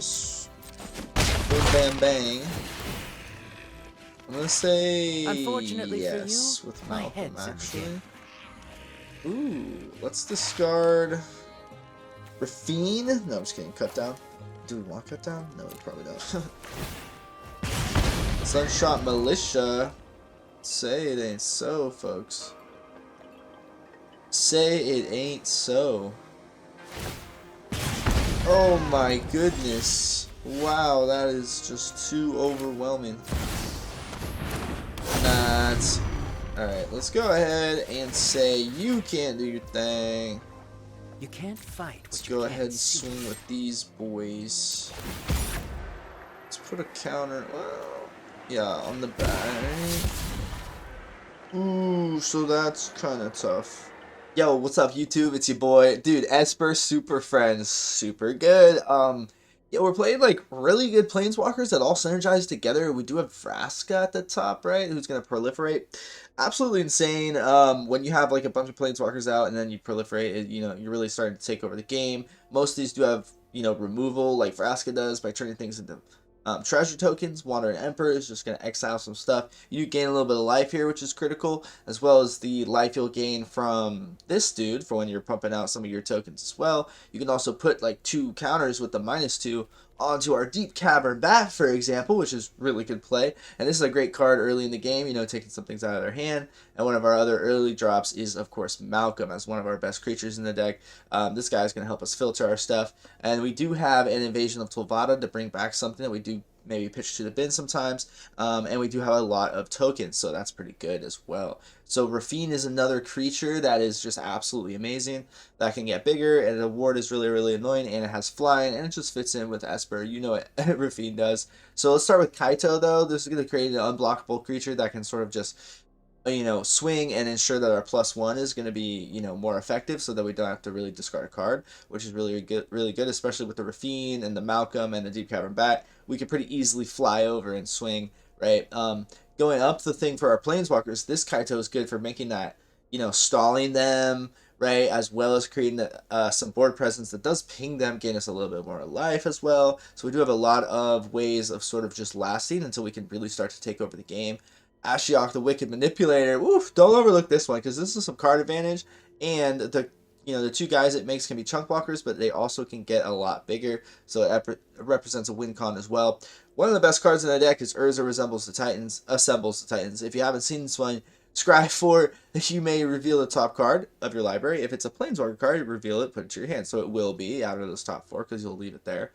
this. Boom, bam, bang. I'm gonna say Unfortunately yes for you, with my Malcolm, head's in the actually. game. Ooh, let's discard Raffine. No, I'm just kidding. Cut down. Do we want cut down? No, we probably don't. Sunshot Militia. Say it ain't so, folks. Say it ain't so. Oh my goodness. Wow, that is just too overwhelming. Not. Alright, let's go ahead and say you can't do your thing. You can't fight what Let's you go can't ahead and see. swing with these boys. Let's put a counter. Well, yeah, on the back. Ooh, so that's kind of tough. Yo, what's up, YouTube? It's your boy, dude, Esper Superfriends. Super good. Yeah, we're playing like really good Planeswalkers that all synergize together. We do have Vraska at the top, right? Who's gonna proliferate? Absolutely insane. When you have like a bunch of Planeswalkers out and then you proliferate, you're really starting to take over the game. Most of these do have, removal, like Vraska does, by turning things into treasure tokens. Wandering Emperor is just going to exile some stuff. You gain a little bit of life here, which is critical, as well as the life you'll gain from this dude for when you're pumping out some of your tokens as well. You can also put like 2 counters with the -2 onto our Deep-Cavern Bat, for example, which is really good play. And this is a great card early in the game, taking some things out of their hand. And one of our other early drops is, of course, Malcolm as one of our best creatures in the deck. This guy is going to help us filter our stuff. And we do have an Invasion of Tolvada to bring back something that we do maybe pitch to the bin sometimes. And we do have a lot of tokens, so that's pretty good as well. So Raffine is another creature that is just absolutely amazing. That can get bigger, and the ward is really, really annoying, and it has flying, and it just fits in with Esper. You know what Raffine does. So let's start with Kaito, though. This is going to create an unblockable creature that can sort of just swing and ensure that our +1 is going to be, more effective, so that we don't have to really discard a card, which is really good, especially with the Raffine and the Malcolm and the Deep-Cavern Bat. We can pretty easily fly over and swing, right? Going up the thing for our Planeswalkers, this Kaito is good for making that, stalling them, right, as well as creating some board presence that does ping them, gain us a little bit more life as well. So we do have a lot of ways of sort of just lasting until we can really start to take over the game. Ashiok, the Wicked Manipulator. Oof, don't overlook this one, because this is some card advantage, and the 2 guys it makes can be chunk walkers, but they also can get a lot bigger, so it represents a win con as well. One of the best cards in the deck is Ursa Assembles the Titans. If you haven't seen this one, scry for you may reveal the top card of your library. If it's a Planeswalker card, reveal it, put it to your hand. So it will be out of those top 4, because you'll leave it there.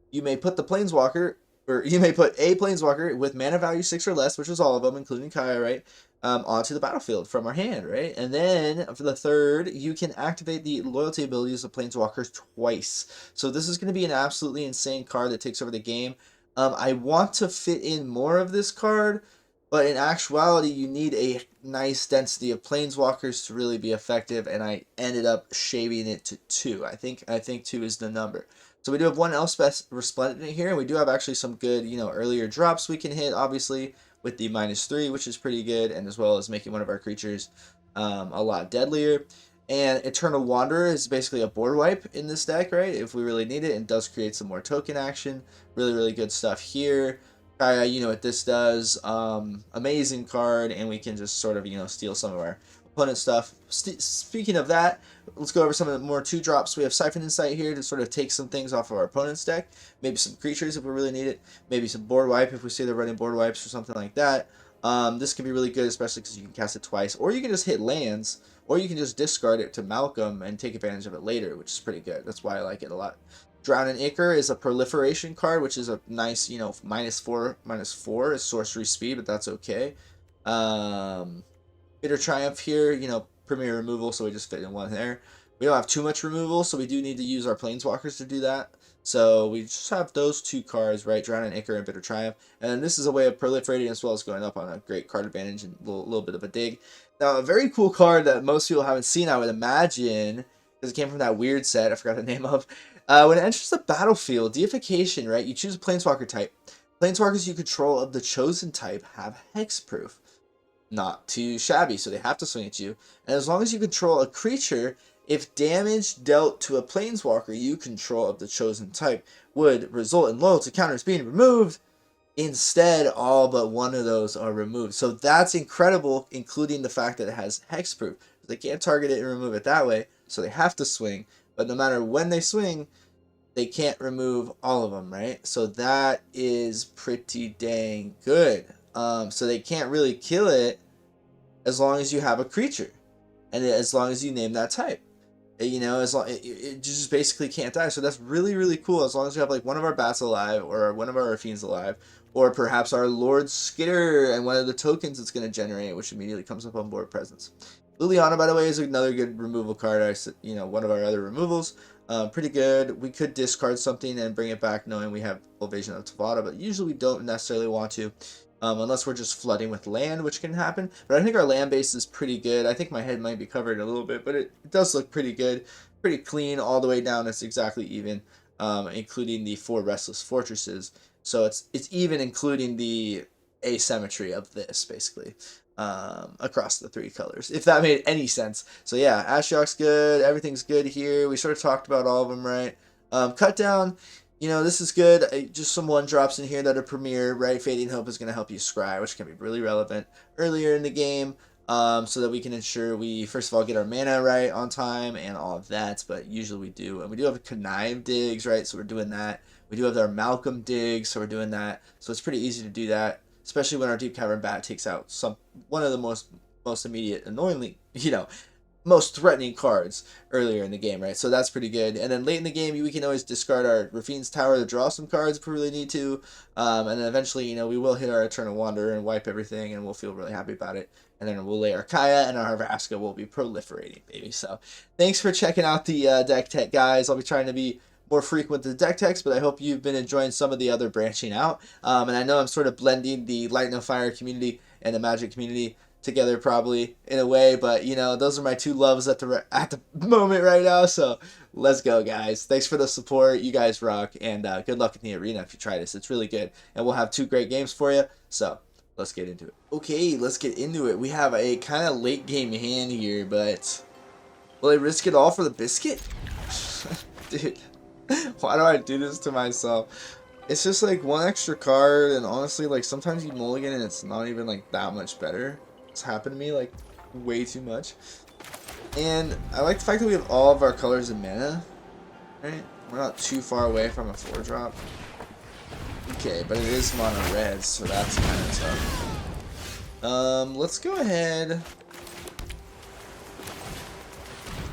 You may put the Planeswalker, or you may put a Planeswalker with mana value 6 or less, which is all of them, including Kaya, right, onto the battlefield from our hand, right? And then for the 3rd, you can activate the loyalty abilities of Planeswalkers twice. So this is going to be an absolutely insane card that takes over the game. I want to fit in more of this card, but in actuality, you need a nice density of Planeswalkers to really be effective, and I ended up shaving it to 2. I think 2 is the number. So we do have 1 Elspeth Resplendent here, and we do have actually some good, earlier drops we can hit, obviously, with the -3, which is pretty good, and as well as making one of our creatures a lot deadlier. And Eternal Wanderer is basically a board wipe in this deck, right, if we really need it, and does create some more token action. Really, really good stuff here. Kaya, you know what this does. Amazing card, and we can just sort of, steal some of our opponent stuff. Speaking of that, let's go over some of the more 2-drops. We have Siphon Insight here to sort of take some things off of our opponent's deck. Maybe some creatures if we really need it. Maybe some board wipe if we see they're running board wipes or something like that. This can be really good, especially because you can cast it twice. Or you can just hit lands, or you can just discard it to Malcolm and take advantage of it later, which is pretty good. That's why I like it a lot. Drowning Ichor is a proliferation card, which is a nice, -4 is sorcery speed, but that's okay. Bitter Triumph here, premier removal, so we just fit in 1 there. We don't have too much removal, so we do need to use our Planeswalkers to do that. So we just have those 2 cards, right? Drowning Ichor and Bitter Triumph. And this is a way of proliferating as well as going up on a great card advantage and a little bit of a dig. Now, a very cool card that most people haven't seen, I would imagine, because it came from that weird set I forgot the name of. When it enters the battlefield, Deification, right? You choose a Planeswalker type. Planeswalkers you control of the chosen type have hexproof. Not too shabby, so they have to swing at you. And as long as you control a creature, if damage dealt to a Planeswalker you control of the chosen type would result in loyalty counters being removed. Instead, all but one of those are removed. So that's incredible, including the fact that it has hexproof. They can't target it and remove it that way, so they have to swing. But no matter when they swing, they can't remove all of them, right? So that is pretty dang good. So they can't really kill it as long as you have a creature, and as long as you name that type. You know, as long it just basically can't die. So that's really, really cool. As long as you have like one of our bats alive, or one of our Raffines alive, or perhaps our Lord Skitter and one of the tokens it's going to generate, which immediately comes up on board presence. Liliana, by the way, is another good removal card. One of our other removals. Pretty good. We could discard something and bring it back knowing we have Evasion of Tavada, but usually we don't necessarily want to. Unless we're just flooding with land, which can happen. But I think our land base is pretty good. I think my head might be covered a little bit, but it does look pretty good. Pretty clean all the way down. It's exactly even, including the 4 Restless Fortresses. So it's even including the asymmetry of this, basically, across the 3 colors, if that made any sense. So yeah, Ashiok's good. Everything's good here. We sort of talked about all of them, right? Cut down. You know, this is good. Just some 1-drops in here that are premier, right? Fading Hope is going to help you scry, which can be really relevant earlier in the game, so that we can ensure we, first of all, get our mana right on time and all of that, but usually we do. And we do have Connive Digs, right? So we're doing that. We do have our Malcolm Digs, so we're doing that. So it's pretty easy to do that, especially when our Deep-Cavern Bat takes out one of the most immediate, annoyingly, most threatening cards earlier in the game, right? So that's pretty good. And then late in the game, we can always discard our Raffine's Tower to draw some cards if we really need to. And then eventually, we will hit our Eternal Wanderer and wipe everything, and we'll feel really happy about it. And then we'll lay our Kaya, and our Vraska will be proliferating, baby. So thanks for checking out the deck tech, guys. I'll be trying to be more frequent with the deck techs, but I hope you've been enjoying some of the other branching out. And I know I'm sort of blending the Light and Fire community and the Magic community together probably in a way, but those are my 2 loves at the moment right now. So let's go, guys. Thanks for the support. You guys rock, and good luck in the arena if you try this. It's really good, and we'll have 2 great games for you. So let's get into it. Okay, let's get into it. We have a kind of late game hand here, but will I risk it all for the biscuit? Dude, why do I do this to myself? It's just like 1 extra card, and honestly, like, sometimes you mulligan and it's not even like that much better. It's happened to me like way too much. And I like the fact that we have all of our colors in mana, right? We're not too far away from a 4-drop. Okay, but it is mono red, so that's kind of tough. Let's go ahead.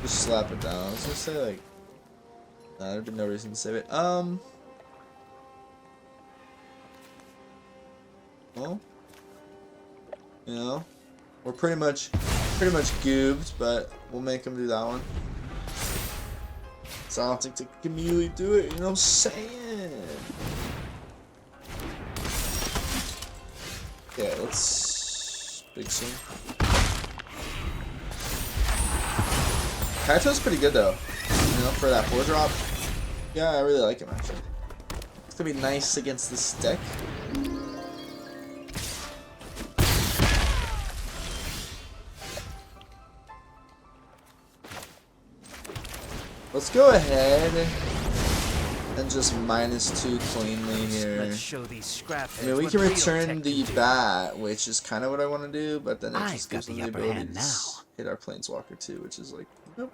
Just slap it down. I was gonna say, like, there'd be no reason to save it. Well, we're pretty much goobed, but we'll make them do that one. So I don't think they can immediately do it, you know what I'm saying? Okay, let's big swing. Kaito's pretty good though, for that 4-drop. Yeah, I really like him actually. It's gonna be nice against this deck. Let's go ahead and just -2 cleanly here. Let's show these scrapheads. I mean, we can return the bat, which is kind of what I want to do, but then it just gives us the ability to hit our Planeswalker too, which is like, nope.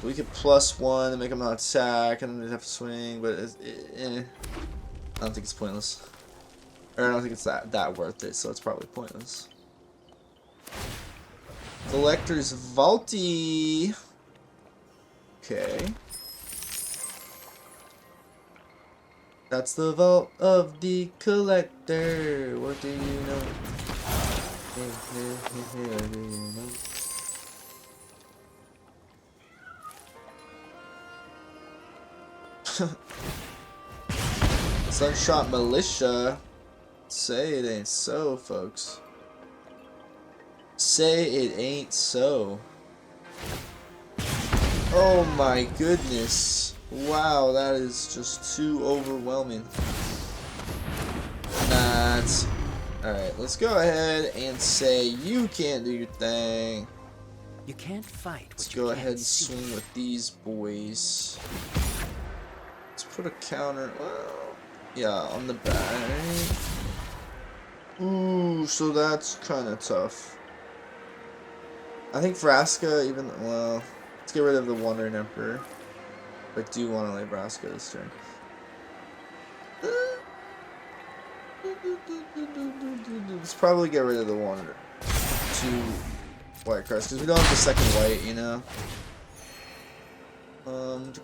We could +1 and make them not attack, and then they'd have to swing, but I don't think it's pointless. Or I don't think it's that worth it, so it's probably pointless. Collector's Vaulty. Okay. That's the vault of the collector. What do you know? What do you know? Sunshot Militia. Say it ain't so, folks. Say it ain't so. Oh my goodness. Wow, that is just too overwhelming. Alright, let's go ahead and say you can't do your thing. You can't fight. Let's go ahead and swing with these boys. Let's put a counter. Well, yeah, on the back. Ooh, so that's kind of tough. I think Vraska even, well, let's get rid of the Wandering Emperor. I do want to lay Vraska this turn. Let's probably get rid of the Wanderer. 2 white cards, because we don't have the second white, you know?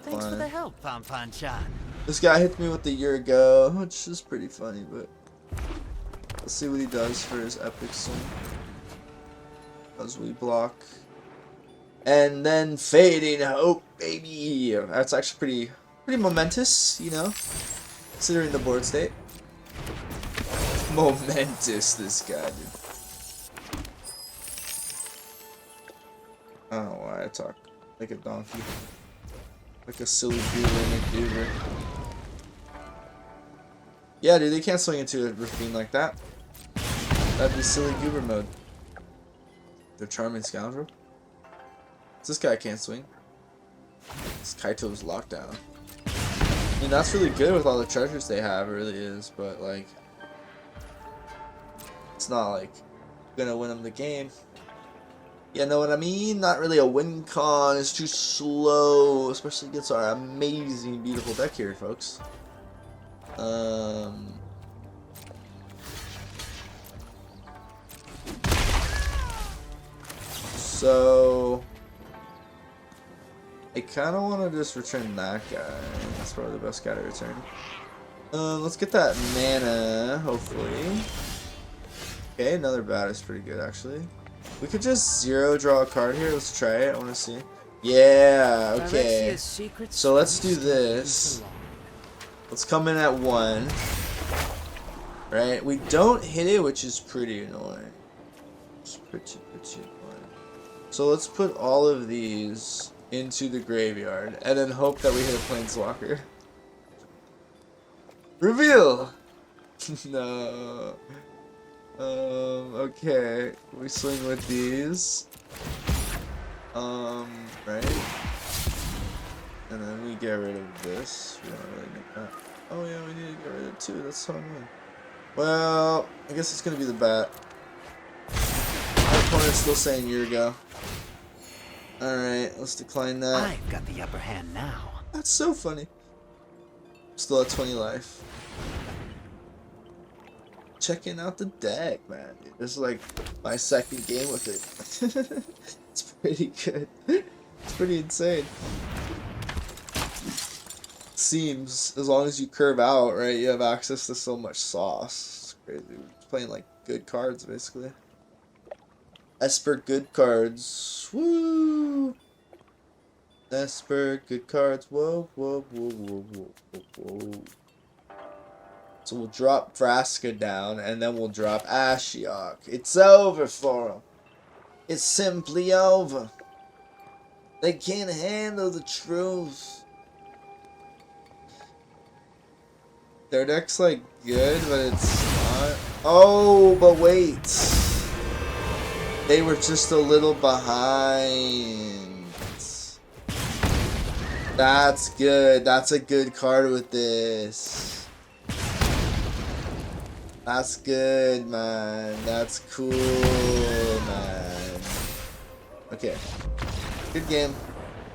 Thanks for the help, Pom-Pom-chan. This guy hit me with a year ago, which is pretty funny, but let's see what he does for his epic swing. As we block. And then Fading Hope, baby! That's actually pretty momentous, you know? Considering the board state. Momentous, this guy, dude. I don't know why I talk like a donkey. Like a silly goober and a goober. Yeah, dude, they can't swing into a Raffine like that. That'd be silly goober mode. The Charming Scoundrel? This guy can't swing. This Kaito's lockdown. I mean, that's really good with all the treasures they have, it really is, but like, it's not like gonna win them the game. You know what I mean? Not really a win con. It's too slow, especially against our amazing, beautiful deck here, folks. So I kind of want to just return that guy. That's probably the best guy to return. Let's get that mana, hopefully. Okay, another bat is pretty good, actually. We could just zero draw a card here. Let's try it. I want to see. Yeah, okay. So let's do this. Let's come in at 1. Right? We don't hit it, which is pretty annoying. It's pretty annoying. So let's put all of these into the graveyard and then hope that we hit a Planeswalker. Reveal! No. Okay. We swing with these. Right? And then we get rid of this. We don't really need that. Oh yeah, we need to get rid of 2. That's so annoying. Well, I guess it's gonna be the bat. My opponent's still saying year ago. Alright, let's decline that. I've got the upper hand now. That's so funny. Still at 20 life. Checking out the deck, man. This is like my second game with it. It's pretty good. It's pretty insane. Seems, as long as you curve out, right, you have access to so much sauce. It's crazy. We're playing like good cards, basically. Esper good cards. Woo! Esper good cards. Whoa, whoa, whoa, whoa, whoa, whoa, whoa. So we'll drop Vraska down, and then we'll drop Ashiok. It's over for them. It's simply over. They can't handle the truth. Their deck's like good, but it's not. Oh, but wait. They were just a little behind. That's good. That's a good card with this. That's good, man. That's cool, man. Okay. Good game.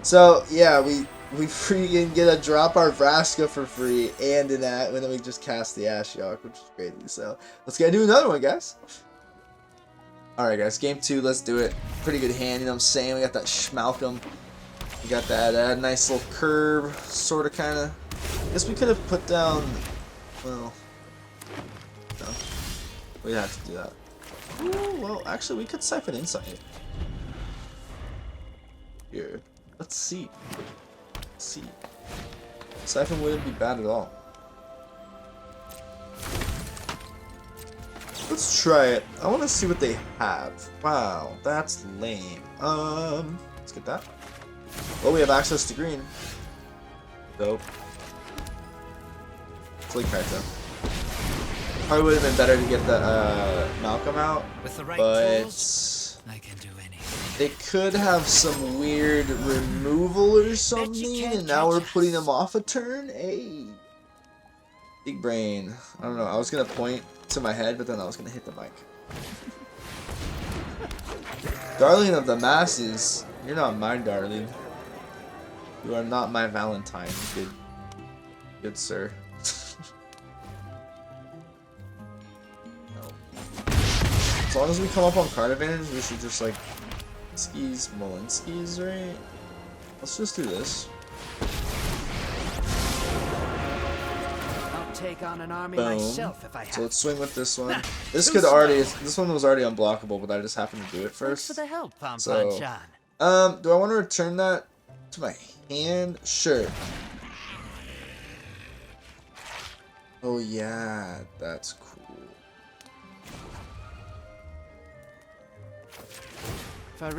So, yeah, we freaking get to drop our Vraska for free and in that, and then we just cast the Ashiok, which is crazy. So, let's get into another one, guys. Alright, guys. Game 2. Let's do it. Pretty good hand, you know what I'm saying? We got that Schmalkum. We got that nice little curve, sort of, kind of. I guess we could have put down, well, no. We'd have to do that. Ooh, well, actually, we could Siphon Insight. Here. Let's see. Let's see. Siphon wouldn't be bad at all. Let's try it. I want to see what they have. Wow, that's lame. Let's get that. Well, we have access to green. Dope. Play Kaito. Probably would have been better to get the Malcolm out, With the right but tools, I can do anything. They could have some weird removal or something, and now we're putting them off a turn? Hey. Big brain. I don't know. I was going to point to my head, but then I was going to hit the mic. Darling of the masses. You're not my darling. You are not my Valentine, good sir. No. As long as we come up on card advantage, we should just like skis, Molinskis, right? Let's just do this. I'll take on an army Boom. myself if I have. So let's swing with this one. This could already. This one was already unblockable, but I just happened to do it first. Thanks for the help, So, do I want to return that to my hand? Sure. Oh yeah, that's cool.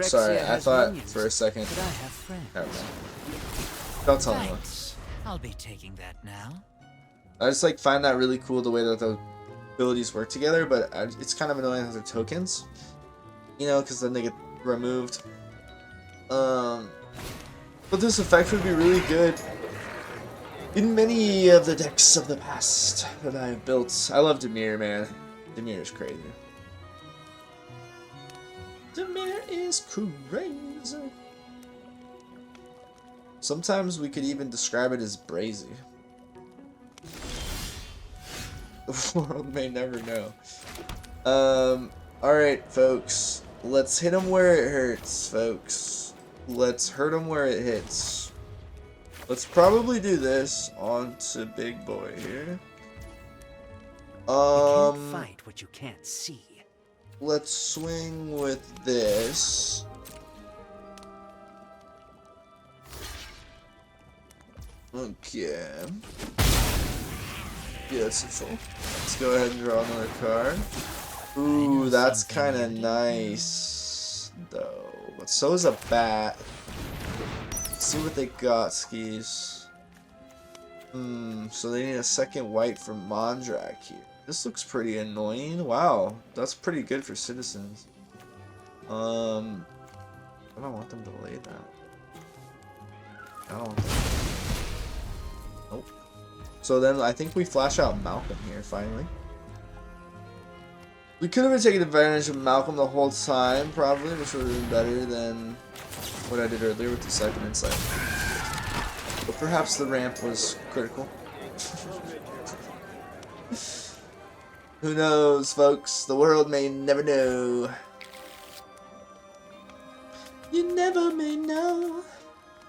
Sorry, I thought for a second. But I have friends. Okay. Don't tell anyone. I'll be taking that now. I just like find that really cool the way that the abilities work together, but it's kind of annoying that they're tokens, you know, because then they get removed. But this effect would be really good in many of the decks of the past that I've built. I love Dimir, man. Dimir is crazy. Dimir is crazy. Sometimes we could even describe it as brazy. The world may never know. Alright, folks. Let's hit him where it hurts, folks. Let's hurt him where it hits. Let's probably do this onto Big Boy here. You can't fight what you can't see. Let's swing with this. Okay. Beautiful. Let's go ahead and draw another card. Ooh, that's kind of nice, though. But so is a bat. Let's see what they got, skis. So they need a second white from Mondrak here. This looks pretty annoying. Wow, that's pretty good for citizens. I don't want them to lay that. I don't want them. Nope. So then I think we flash out Malcolm here finally. We could have been taking advantage of Malcolm the whole time, probably, which would have been better than what I did earlier with the Siphon Insight. But perhaps the ramp was critical. Who knows, folks? The world may never know. You never may know.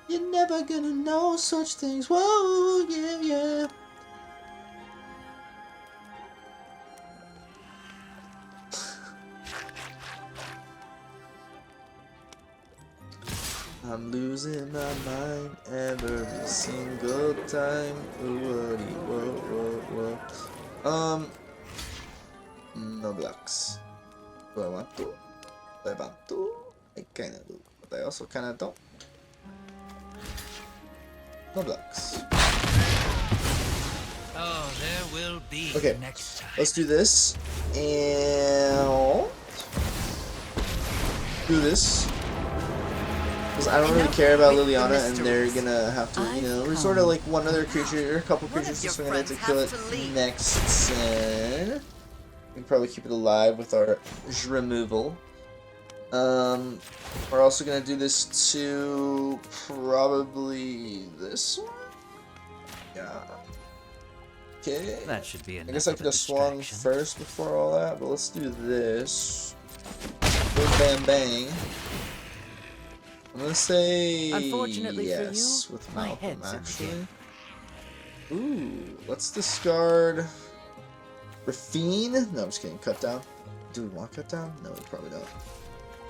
You're never gonna know such things. Whoa, yeah, yeah. I'm losing my mind every single time. Whoa. No blocks. Do I want to? I kinda do, but I also kinda don't. No blocks. Oh, there will be okay, next time. Let's do this. And do this. Because I don't really care about Liliana, and they're gonna have to, you know, resort to like one other creature or a couple creatures to swing at it to kill it next turn. We can probably keep it alive with our removal. We're also gonna do this to probably this one. Yeah. Okay. That should be I guess I could have swung first before all that, but let's do this. Boom, bam, bang. I'm gonna say unfortunately yes for you, with my Malcolm, head's actually. Ooh, let's discard Raffine. No, I'm just kidding. Cut down. Do we want cut down? No, we probably don't.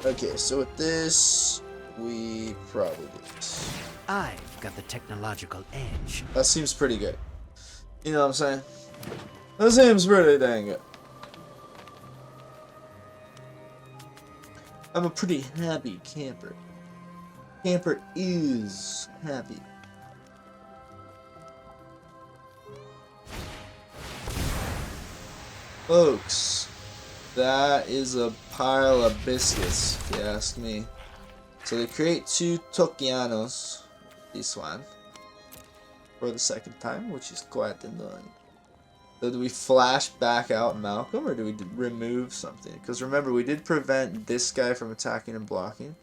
Okay, so with this, we probably do this. I've got the technological edge. That seems pretty good. You know what I'm saying? That seems pretty dang good. I'm a pretty happy camper. Camper is happy. Folks, that is a pile of biscuits, if you ask me. So they create 2 Tokianos. This one. For the second time, which is quite annoying. So do we flash back out Malcolm, or do we remove something? Because remember, we did prevent this guy from attacking and blocking.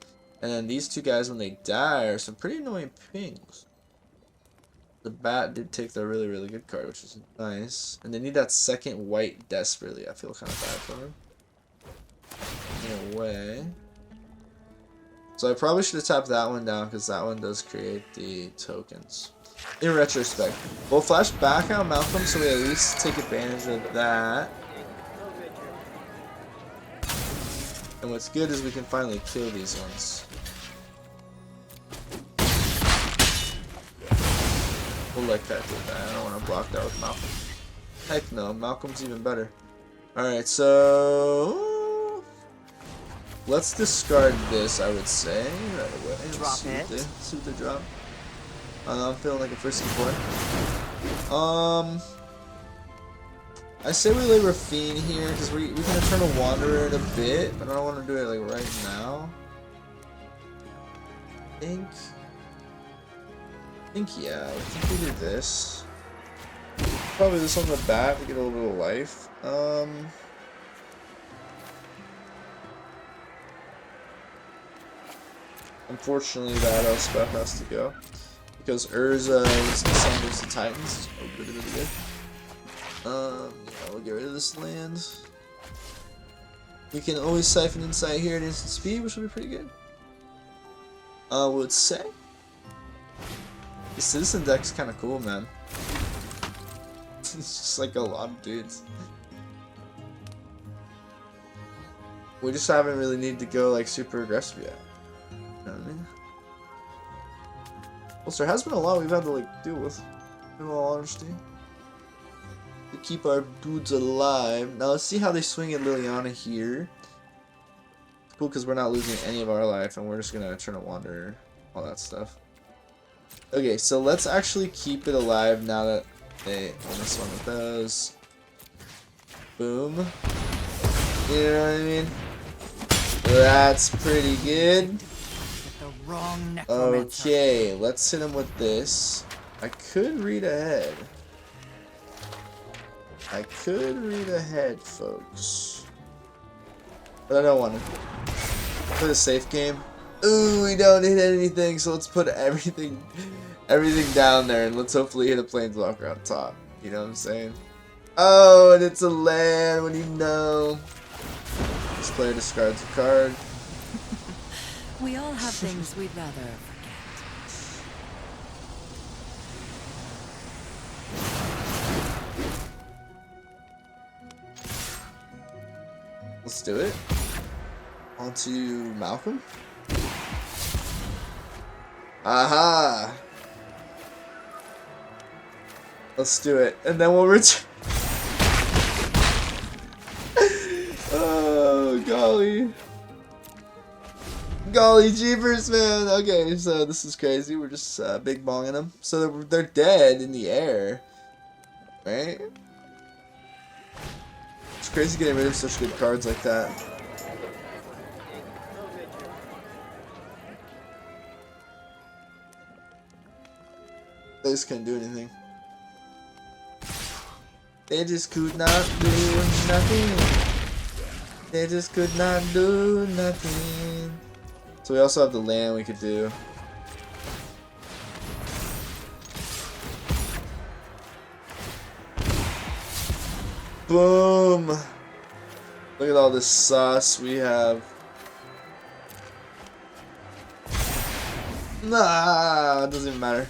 And then these 2 guys, when they die, are some pretty annoying pings. The bat did take the really, really good card, which is nice. And they need that second white desperately. I feel kind of bad for them. In a way. So I probably should have tapped that one down, because that one does create the tokens. In retrospect, we'll flash back out Malcolm so we at least take advantage of that. And what's good is we can finally kill these ones. We'll let Cat do that. I don't want to block that with Malcolm. Heck no, Malcolm's even better. Alright, so let's discard this, I would say, right away. Drop it. See what they drop. I'm feeling like a frisky boy. I say we lay Raffine here because we can Eternal Wanderer in a bit, but I don't want to do it like right now. I think yeah, I think we do this. Probably this on the bat to get a little bit of life. Unfortunately, that Elspeth has to go. Because Ursa Assembles the Titans. Oh, really, really good. Yeah, we'll get rid of this land. We can always Siphon Insight here at instant speed, which will be pretty good. I would say. The Citizen deck's kind of cool, man. It's just like a lot of dudes. We just haven't really needed to go like super aggressive yet. You know what I mean? Well, there has been a lot we've had to like deal with, in all honesty, to keep our dudes alive. Now let's see how they swing at Lilian here. It's cool because we're not losing any of our life, and we're just gonna Eternal Wanderer, all that stuff. Okay, so let's actually keep it alive now that they on this one with those. Boom. You know what I mean? That's pretty good. Okay, let's hit him with this. I could read ahead. Folks. But I don't want to. Put a safe game. Ooh, we don't hit anything, so let's put everything down there, and let's hopefully hit a Planeswalker on top. You know what I'm saying? Oh, and it's a land. What do you know? This player discards a card. We all have things we'd rather forget. Let's do it. On to Malcolm. Aha! Let's do it. And then we'll return. Oh, golly. Golly jeepers, man. Okay, so this is crazy. We're just big bonging them. So they're dead in the air. Right? It's crazy getting rid of such good cards like that. They just couldn't do anything. They just could not do nothing. They just could not do nothing. So we also have the land we could do. Boom! Look at all this sauce we have. Nah, it doesn't even matter.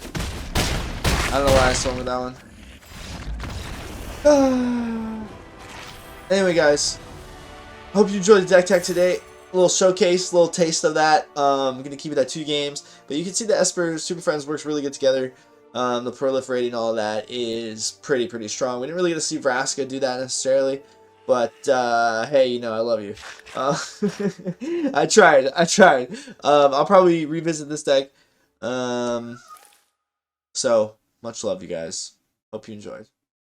I don't know why I swung with that one. Anyway, guys, hope you enjoyed the deck tech today. A little showcase, a little taste of that. I'm gonna keep it at 2 games, but you can see the Esper Superfriends works really good together. The proliferating, all of that is pretty strong. We didn't really get to see Vraska do that necessarily, but hey, you know I love you. I tried. I'll probably revisit this deck. So much love, you guys. Hope you enjoyed.